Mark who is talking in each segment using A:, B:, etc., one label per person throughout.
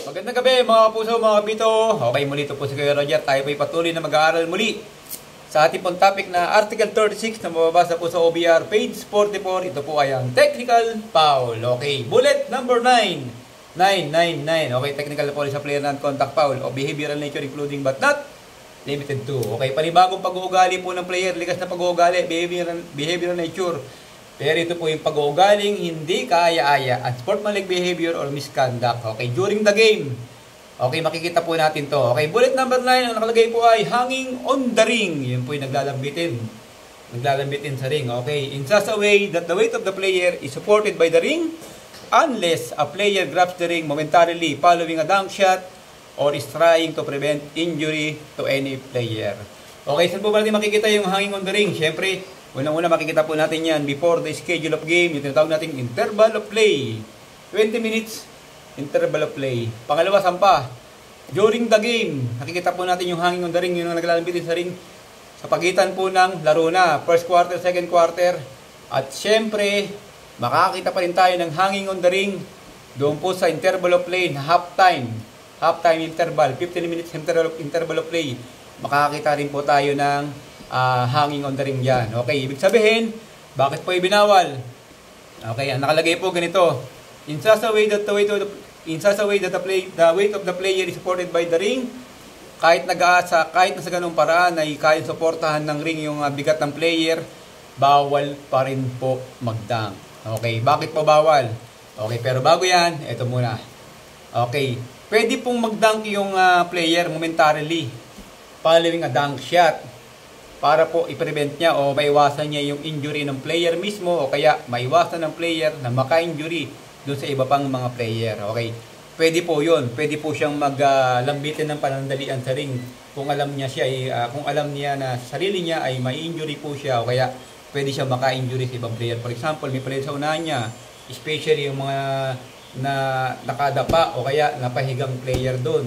A: Magandang gabi mga kapuso, mga kapito. Okay, muli ito po si Kuya Roger. Tayo po'y patuloy na mag-aaral muli sa ating pong topic na Article 36 na mababasa po sa OBR, page 44. Ito po ay ang technical foul. Okay, bullet number 9. 999. Okay, technical foul sa player non-contact foul o behavioral nature including but not limited to. Okay, panibagong pag-uugali po ng player, likas na pag-uugali, behavioral nature. Pero ito po yung pag-uugaling hindi kaaya-aya at sportsmanlike behavior or misconduct. Okay, during the game. Okay, makikita po natin to. Okay, bullet number 9, ang nakalagay po ay hanging on the ring. Yun po yung naglalambitin. Naglalambitin sa ring. Okay, in such a way that the weight of the player is supported by the ring unless a player grabs the ring momentarily following a dunk shot or is trying to prevent injury to any player. Okay, saan po ba natin makikita yung hanging on the ring? Siyempre, unang-una makikita po natin yan before the schedule of game. Yung tinatawag natin interval of play. 20 minutes interval of play. Pangalawa, sampa. During the game, nakikita po natin yung hanging on the ring, yung naglalambitin sa ring sa pagitan po ng laro na. First quarter, second quarter. At syempre, makakita pa rin tayo ng hanging on the ring doon po sa interval of play na halftime. Halftime interval, 15 minutes interval of play. Makakita rin po tayo ng hanging on the ring dyan. Okay, ibig sabihin, bakit po ibinawal? Okay, ang nakalagay po ganito. In such a way that the weight of the player is supported by the ring, kahit na sa ganung paraan ay kaya suportahan ng ring yung bigat ng player, bawal pa rin po magdunk. Okay, bakit po bawal? Okay, pero bago yan, ito muna. Okay, pwede pong magdunk yung player momentarily following a dunk shot para po i-prevent niya o maiwasan niya yung injury ng player mismo o kaya maiwasan ng player na maka-injury doon sa iba pang mga player. Okay, pwede po yun. Pwede po siyang maglambitin ng panandalian sa ring kung alam niya kung alam niya na sarili niya ay mai-injury po siya o kaya pwede siya maka-injury sa ibang player. For example, may player sa unahan niya, especially yung mga na nakadapa o kaya napahigang player doon.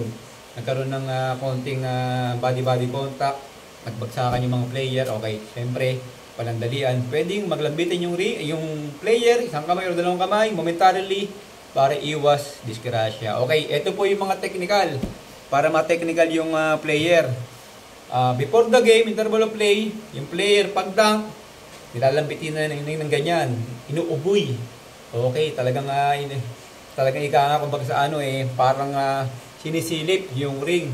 A: Nagkaroon ng konting body-body contact, nagbagsakan yung mga player. Okay, siyempre, panandalian. Pwedeng maglambitin yung player, isang kamay o dalawang kamay, momentarily, para iwas disgrasya. Okay, ito po yung mga technical. Para ma-technical yung player. Before the game, interval of play, yung player pag-dunk, nilalambitin na ng ganyan. Inuuboy. Okay, talagang ika nga kumbaga sa parang sinisilip yung ring.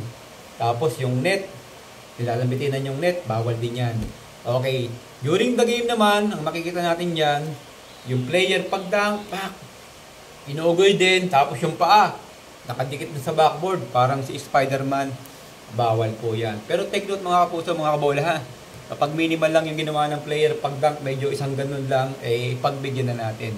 A: Tapos yung net, nilalambitinan yung net, bawal din yan. Okay, during the game naman, ang makikita natin dyan, yung player pag-dunk, inuugoy din, tapos yung paa, nakadikit na sa backboard, parang si Spider-Man, bawal po yan. Pero take note mga kapuso, mga kabola ha, kapag minimal lang yung ginawa ng player pag-dunk, medyo isang ganun lang, pagbigyan na natin.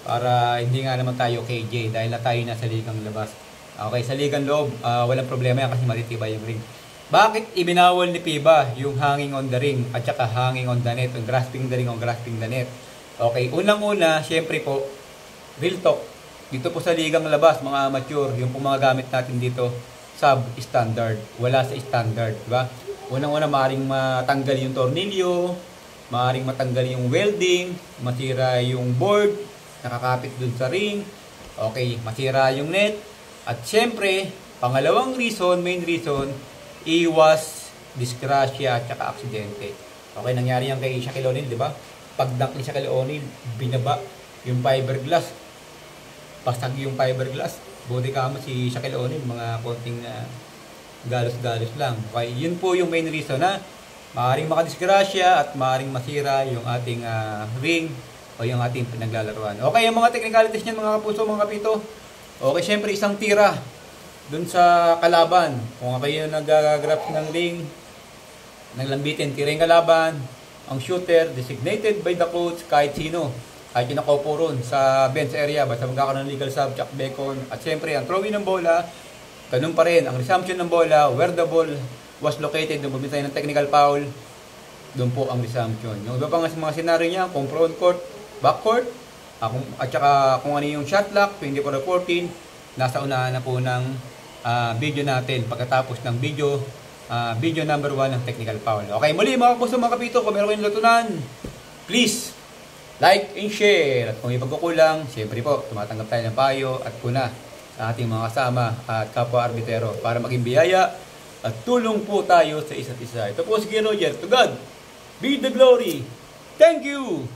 A: Para hindi nga naman tayo KJ, dahil na tayo nasa ligang labas. Okay, sa ligang loob, walang problema yan kasi matitibay yung ring. Bakit ibinawal ni FIBA yung hanging on the ring at saka hanging on the net, yung grasping the ring o grasping the net? Okay, unang-una, syempre po, real talk, dito po sa ligang labas, mga amateur, yung po mga gamit natin dito, sub-standard, wala sa standard, diba? Unang-una, maaaring matanggal yung tornilyo, maaaring matanggal yung welding, masira yung board, nakakapit dun sa ring, okay, masira yung net, at syempre, pangalawang reason, main reason, iwas disgrasya at saka aksidente. Okay, nangyari yan kay Shaquille O'Neal, di ba? Pag-dunk ni Shaquille O'Neal, binaba yung fiberglass. Pasag yung fiberglass. Buti kamo si Shaquille O'Neal, mga konting galos-galos lang. Okay, yun po yung main reason na maaaring makadisgrasya at maaaring masira yung ating ring o yung ating pinaglalaruan. Okay, yung mga technicalities niyan mga kapuso, mga kapito. Okay, syempre isang tira dun sa kalaban. Kung kayo nag-grab ng ring, naglambitin, tira yung kalaban, ang shooter, designated by the coach, kahit sino, kahit yung nakaupo ron sa bench area, basta magkakaroon ng legal sub, chuck beacon, at syempre, ang throwing ng bola, ganun pa rin, ang resumption ng bola, where the ball was located, doon bumintay ng technical foul, doon po ang resumption. Yung iba pa nga sa mga senaryo niya, kung front court, back court, at saka kung ano yung shot clock, 24-14, nasa unahan na po ng video natin pagkatapos ng video number 1 ng technical foul. Okay, muli mga kapuso, mga kapito, kung meron kayong natutunan, please like and share. At kung may pagkukulang, siyempre po, tumatanggap tayo ng payo at puna. sa ating mga kasama at kapwa arbitero para maging biyaya at tulong po tayo sa isa't isa. Ito po si Roger. To God be the glory. Thank you!